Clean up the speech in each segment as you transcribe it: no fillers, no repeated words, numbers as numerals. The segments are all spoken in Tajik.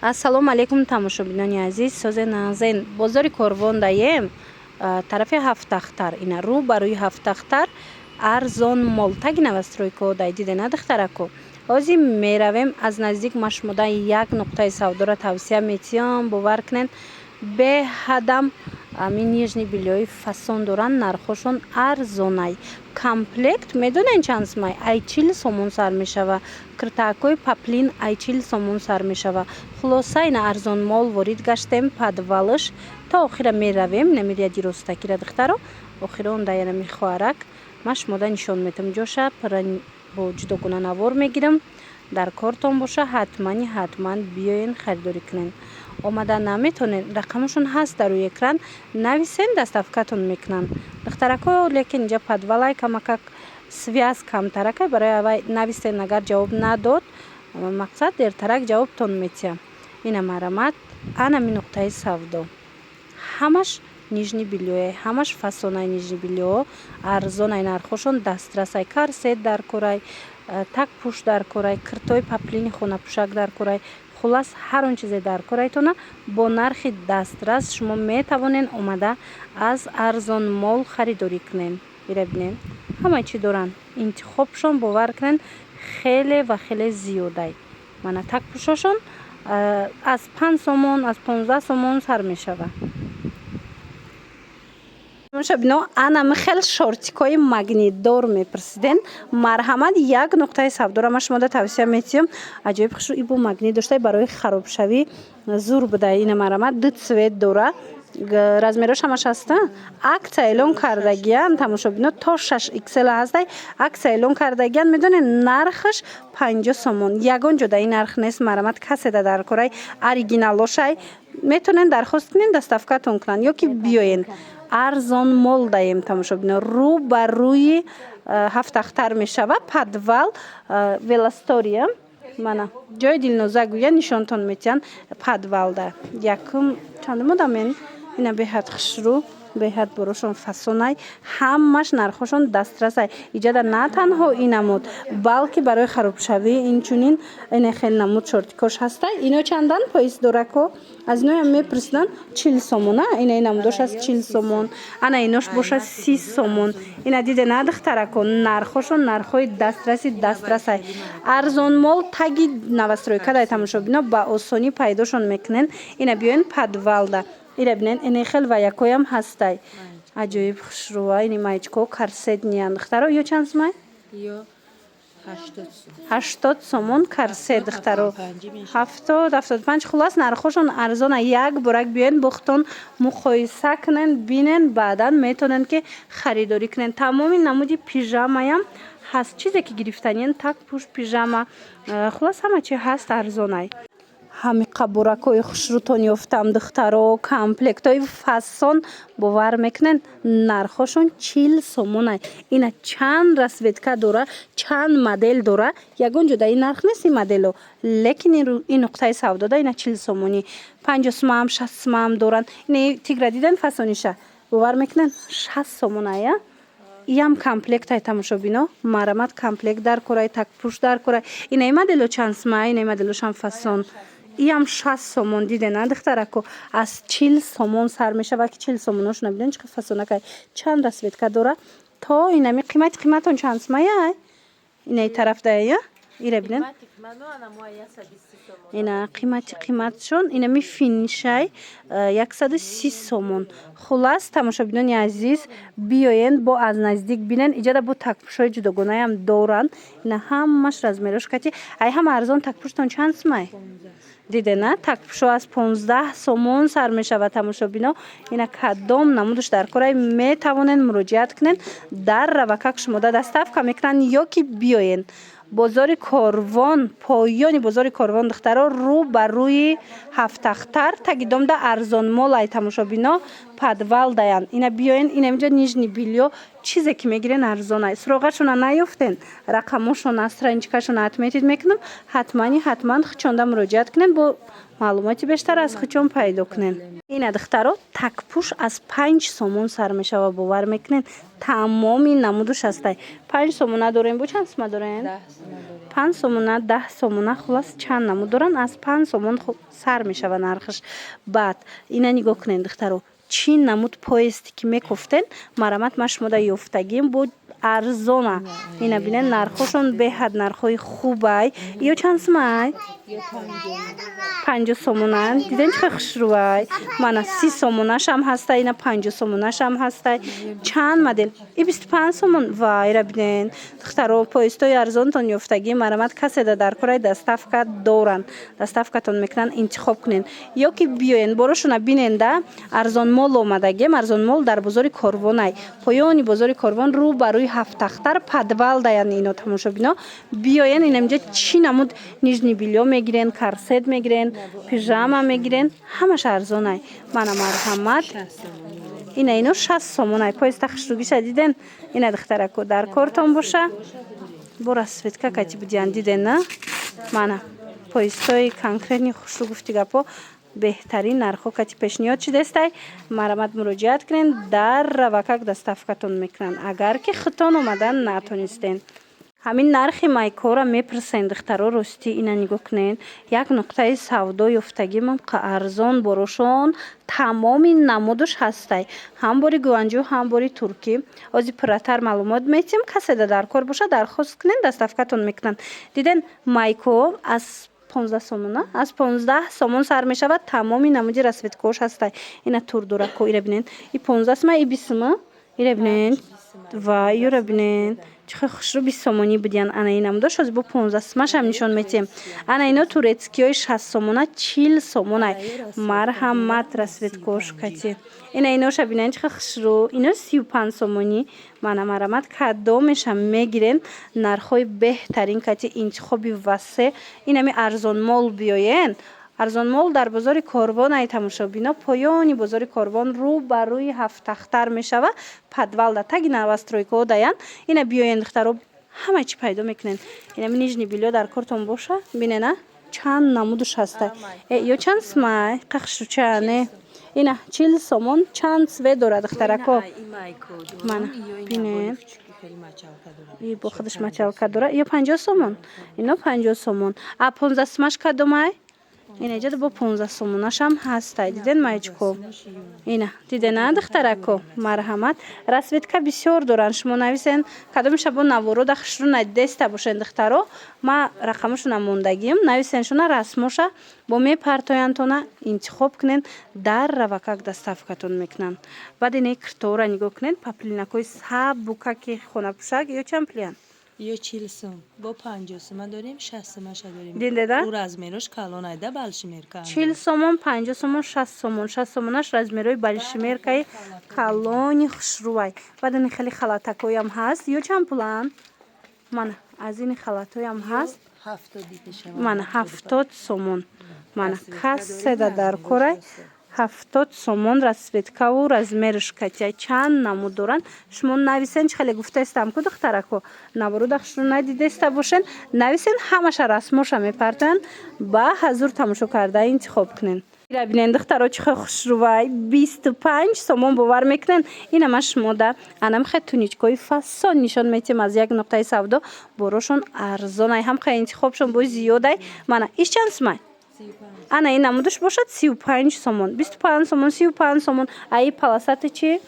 ассалому алайкум тамошобинони азиз, созе назен бозори Корвон даем тарафи Ҳафтахтар ина рӯ ба рӯи Ҳафтахтар арзон мол таги навастройко дай диде надахтарако ҳозир меравем аз наздик машмуда як нуқтаи савдора тавсия метиём бовар кунен беҳадам амин нижни билёи фасон доранд нархошон арзонай комплект медонен чанд сомай ай 40 сомон сар мешава киртакои паплин ай 40 сомон сар мешава хулоса ина арзон мол ворид гаштем падвалш то охира меравем намирияди ростакира духтаро охира он даяна мехоарак машмуда нишон метам ҷоша пара бо ҷудогуна навор мегирам дар кортон боша ҳатман биёен харидорӣ кунен омада наметонен рақамашон ҳаст дар рӯи экран нависен доставкатон мекунанд духтарако лекин инҷа подвалай камакак связ камтаракай барои авай нависен агар ҷавоб надод мақсад дертарак ҷавобтон метиҳам ина марамат анами нуқтаи савдо ҳамаш нижни билёе ҳамаш фасонаи нижни билёо арзонай нархошон дастрасай карсет дар корай такпӯш дар корай киртои паплини хонапӯшак дар корай хулас ҳар он чизе дар корайтона бо нархи дастрас шумо метавонен омада аз арзон мол харидорӣ кунен ира бинен ҳамаи чӣ доранд интихобшон бовар кунен хеле ва хеле зиёдай мана такпӯшашон аз 5 сомон аз 15 сомон сар мешава мошабино анами хел шортикои магнитдор мепурсиден марҳамат як нуқтаи савдора ма шумода тавсия метиём аҷоиб хушрӯ ибо магнит доштай барои харобшавӣ зур буда ина марҳамат ду цвет дора размерош ҳамаш ҳаста акция эълон кардагиян тамошобино то 6 xl ҳастай акция эълон кардагиян медонен нархаш 50 сомон ягон ҷода ин нарх нест марҳамат каседа дар корай оригиналошай метонен дархост кунен доставкатон кунанд ё ки биёен арзон мол даем тамошобино рӯ ба рӯи Ҳафтахтар мешава подвал велостория мана ҷои дилноза гӯя нишонтон метиҳанд подвалда якум чандумодамен ина беҳад хушрӯ беҳад борошон фасонай ҳамаш нархошон дастрасай иҷада на танҳо инамуд балки барои харобшавӣ инчунин ина хел намуд шортикош ҳастай ино чандан поис дорако аз иноям мепурсидан 40 сомона ина инамудош аст 40 сомон ана инош боша 30 сомон ина диде надухтарако нархошон нархои дастрасай арзон мол таги навастройкадай тамошобино ба осонӣ пайдошон мекунен ина биёен подвалда ира бинен ина хел ва якоям ҳастай аҷоиб хушрӯа ини маечко карсет ниям духтаро ё чанд сомай 80 сомон карсет духтаро 70-75 хулас нархошон арзона як борак биёен бухтон муқоиса кунен бинен баъдан метонен ки харидорӣ кунен тамоми намуди пижамаям ҳаст чизе ки гирифтаниян такпӯш пижама хулас ҳама чи ҳаст арзонай ҳами қабуракҳои хушрӯтон ёфтам духтаро комплектҳои фасон бовар мекунен нархошон 40 сомонай ина чанд расветка дора чанд модел дора ягон ҷода ин нарх нест ин модело лекин ин нуқтаи савдода ина 40 сомонӣ 50 сомам 60 сомам доранд ина тигра диден фасониша бовар мекунен 60 сомоная иям комплектай тамошобино марамат комплект дар корай такпӯш дар корай ина ин модело чанд сомай ина ин моделошам фасон иям 60 сомон диде на духтарако аз 40 сомон сар мешава ки 40 сомонош набиден чиқа фасонакай чанд расветка дора то инами қиматон чанд сомая ина ин тараф дая ира бинен ина қиматшон инами финишай 130 сомон хулас тамошобинони азиз биёен бо аз наздик бинен иҷада бо такпӯшҳои ҷудогонаям доранд ина ҳамаш размерош кати ай ҳама арзон такпӯштон чанд сомай диде на такпӯшо аз 15 сомон сар мешава тамошобино ина кадом намудаш дар корай метавонен муроҷиат кунен дар равакак шумода доставка мекунанд ё ки биёен бозори Корвон поёни бозори Корвон духтаро рӯ ба рӯи Ҳафтахтар таги домда арзон мол ай тамошобино подвал даянд. Ина биёен, ина инҷо нижни бельё чизе ки мегирен арзон аст. Суроғашона наёфтен, рақамошона, страничкашона отметить мекунам. ҳатман хичонда муроҷиат кунен, бо маълумоти бештар аз хичон пайдо кунен. Ина духтаро такпӯш аз 5 сомон сар мешава. бовар мекунен тамоми намудуш ҳастай. 5 сомона дорем, бо чанд сома дорем? 5 сомона, 10 сомона, хулос чанд намуд доран. аз 5 сомон сар мешава нархаш. баъд ина нигоҳ кунен духтаро, чӣ намуд поести ки мекуфтен, марамат ма шумода ёфтагим бо арзона. ина бинен нархошон беҳад нархҳои хубай. ё чанд сомай? 50 сомона. диден чӣ хушрӯай. мана 30 сомонашам ҳастай, ина 50 сомонашам ҳастай. чанд модел? И 25 сомон. вайра бинен духтаро, поистои арзонтон ёфтагӣ марамат каседа дар кораи доставка доранд. доставкатон мекунанд, интихоб кунен. ё ки биёен борошона биненда арзонмол омадагем. арзонмол дар бозори Корвонай, поёни бозори Корвон, рӯ ба рӯи ҳафтахтар подвал даянд. ино тамошобино биёен, ина инҷа чӣ намуд нижни бельё мегирен, корсет мегирен, пижама мегирен, ҳамаш арзонай. мана марҳамат. ина ино 60 сомонай. поиста хушругиша диден. ина духтарако дар кортон боша. бо расветка кати будиян диден на. мана поистои конкретни хушру гуфти гапо беҳтарин нархҳо кати пешниҳод шидестай. марамат муроҷиат кунен, дар равакак доставкатон мекунанд. агар ки хитон омадан натонистен. ҳамин нархи майкора мепурсен духтаро. рости ина нигоҳ кунен, як нуқтаи савдо ёфтагимам ка арзон борошон тамоми намудуш ҳастай. ҳам бори гуанҷӯ, ҳам бори туркӣ. ози пурратар маълумот метим. каседа дар кор боша дархост кунен, доставкатон мекунанд. диден майко аз 15 сомона, аз 15 сомон сар мешавад. тамоми намуди расветкош ҳастай. ина турдурако ира бинен. и 15 сома, и 20 сома. ира бинен. ва юра бинен. чихе хушру 20 сомонӣ будиян. ана ин намудош ози бо 15 сомашам нишон метем. ана ино турецкиёи 60 сомона, 40 сомонай. марҳамат расветкош кати. ина иноша бинен чихе хушру. ино 35 сомонӣ. мана марамат кадомеша мегирен. нархҳои беҳтарин кати, интихоби васеъ. инами арзонмол биёен. арзонмол дар бозори Корвон ай тамошобино, поёни бозори Корвон, рӯ ба рӯи ҳафтахтар мешава. подвал да таги новостройкаҳо даянд. ина биёен духтаро, ҳама чӣ пайдо мекунен. инами нижни бельё дар кортон боша. бинена чанд намудуш ҳастай. ё чанд смай қахшучане. ина 40 сомон. чанд све дорад духтарако. мана бинен. и бо худаш мачалка дора. ё 50 сомон. ино 50 сомон. а 15 сомаш кадомай? ина иҷода бо 15 сомонашам ҳастай. диден маечко. ина дидена духтарако. марҳамат. расветка бисёр доранд. шумо нависен кадомеша бо наворода хушру надеста бошен духтаро. ма рақамошона мондагим. нависеншона расмоша бо мепартоянтона интихоб кунен. дар равакак доставкатон мекунанд. баъд ина киртора нигоҳ кунен. паплинакои сабукаки хонапӯшак ё чанд плиан? ё 40 сом. бо 50 сома дорем, 60 сомаша дорем. Диндеда? У размерош калонайда балшимерка. 40 сомон, 50 сомон, 60 сомон. 60 сомонаш размерои балшимеркаи калони хушрӯай. баъд ин хеле халатакоям ҳаст. ё чанд пулан? мана аз ини халатоям ҳаст. 70 пешава. мана 70 сомон. мана каседа дар корай 70 сомон расветкаву размерш катя чанд намуд доранд. шумо нависен чӣ хеле гуфтаистам ку духтарако. наворода хушрӯ надидеста бошен. нависен ҳамаша расмоша мепартоянд. ба ҳазур тамошо карда интихоб кунен. ира бинен духтаро чихе хушрӯвай. 25 сомон бовар мекунен. ина ма шумода анам хе туничкои фасон нишон метем аз як нуқтаи савдо. борошон арзонай. ҳам хе интихобшон бои зиёдай. мана иш чанд сомай? ана ин намудуш бошад 35 сомон. 25 сомон, 35 сомон. аи паласати чи?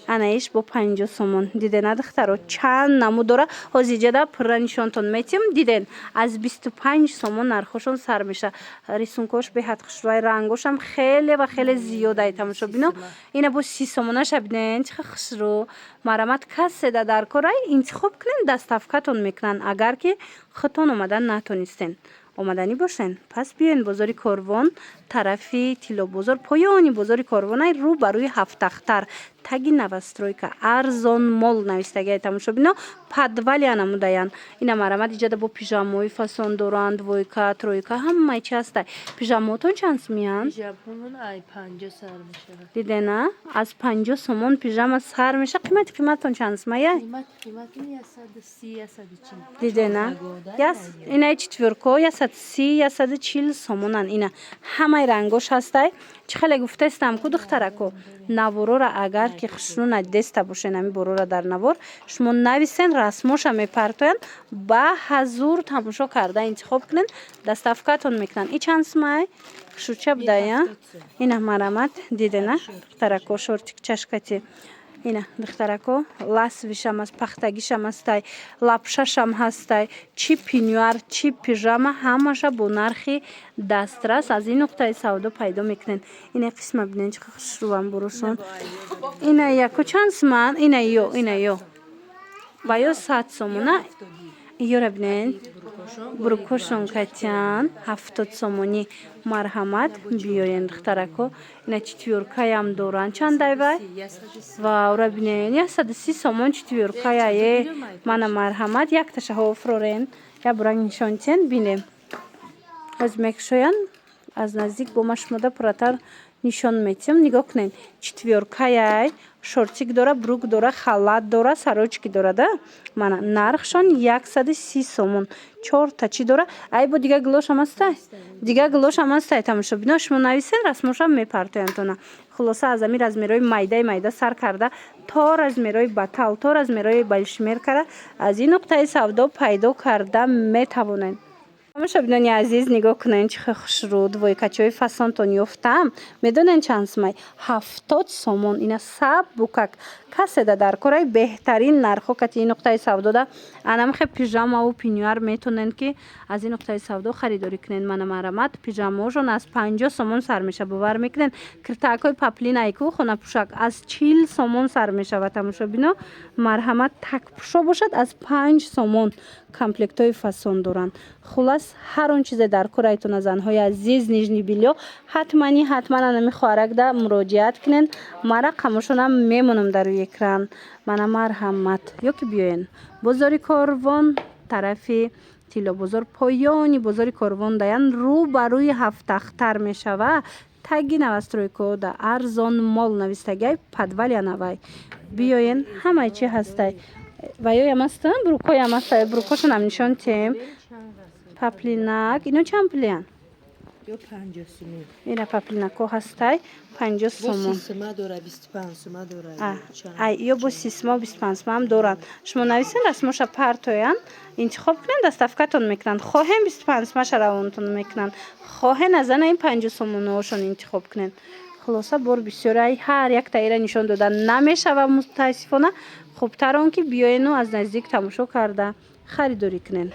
ана иш бо 50 сомон. дидена духтаро чанд намуд дора. ҳозиҷада пурра нишонтон метим. диден аз 25 сомон нархошон сар меша. рисункош беҳад хушрӯай. рангошам хеле ва хеле зиёдай. тамошобино ина бо 30 сомонаша бинен чихе хушрӯ. марамат каседа дар корай интихоб кунен, доставкатон мекунанд. агар ки хитон омадан натонистен. омаданӣ бошен. пас биёен бозори Корвон, тарафи Тиллобозор, поёни бозори Корвонай, рӯ ба рӯи ҳафтахтар таги новостройка арзон мол навистагиаи тамошобино подвали анамудаян. Ина марамад иҷада бо пижамои фасон доранд, двойка, тройка, ҳамаи чи ҳастай. Пижамаотон чанд сумиянд? Пижамаҳон ай 50 сар мешавад. Дидена аз 50 сомон пижама сар меша. Қиматон чанд сумая? Қимати 130 140. Дидена инаи четвёрко 130 140 сомонан. Ина ҳамаи рангош ҳастай. Чӣ хеле гуфтаистам ку духтарако наворора агар ки хушрӯ надеста бошен ами борора дар навор шумо нависен расмоша мепартоянд ба ҳазур тамошо карда интихоб кунен доставкатон мекунанд. И чанд сумай шуча будая ина марамат дидена духтарако шортик чашкати ина духтарако ласвишам аст пахтагишам астай лапшашам ҳастай чи пинюар чи пижама ҳамаша бо нархи дастрас аз ин нуқтаи савдо пайдо мекунен. Ина қисма бинен чӣ хушрӯам бурушон. Ина яко чанд суман ина ё ва ё 100 сомона ёра бинен бурукошон катян 70 сомони марҳамат биёен духтарако ина четвёркаям доранд чандай вай ваура бинен 130 сомон четвёркаяе мана марҳамат якташаҳо фрорен я буранг нишонтен бинем аз мекушоян аз наздик бо машмода пурратар нишон метем нигоҳ кунен четвёркаяй шортик дора брук дора халат дора сарочки дора да мана нархшон 130 сомон 4 та чи дора ай бо дига глошам астай тамошобино шумо нависен расмошам мепартояндтона хулоса аз ами размерои майда сар карда то размерои батал то размерои балшмер карда аз ин нуқтаи савдо пайдо карда метавонен. Тамошобинони азиз нигоҳ кунед чӣ хушрӯ двойкачаҳои фасонтон ёфтам медонед чанд сумай 70 сомон ина саб букак каседа дар кораи беҳтарин нархҳо кати ин нуқтаи савдода анамихе пижамаву пинюар метонен ки аз ин нуқтаи савдо харидорӣ кунед мана марамат пижамаҳошон аз 50 сомон сар меша бовар мекунед киртаакҳои паплинайку хонапӯшак аз 40 сомон сар мешавад тамошобино марҳамат такпӯшо бошад аз 5 сомон комплектҳои фасон доранд. Хулас ҳар он чизе дар кораитона занҳои азиз нижни билё ҳатман анами хоҳаракда муроҷиат кунен ма рақамошонам мемонам дар рӯи экран мана марҳамат ёки биёен бозори Корвон тарафи тиллобозор поёни бозори Корвон даян рӯ ба рӯи ҳафтахтар мешава таги новостройка да арзон мол навистагиай подвали анавай биёен ҳамаи чи ҳастай ва ёям астан бурукоям астай бурукошонам нишон тем паплинак ино чанд пулиян ё 50 сомон ина паплинако ҳастай 50 сомон сима дора 25 сима дора ай ё бо сисма 25 сима ҳам доранд шумо нависен расмоша партоянд интихоб кунед доставкатон мекунанд хоҳем 25 симаша равонтон мекунанд хоҳен азана ин 50 сомонаҳошон интихоб кунед хулоса бор бисёрай ҳар як таира нишон дода намешава мутаассифона хубтар он ки биёену аз наздик тамошо карда харидорӣ кунед.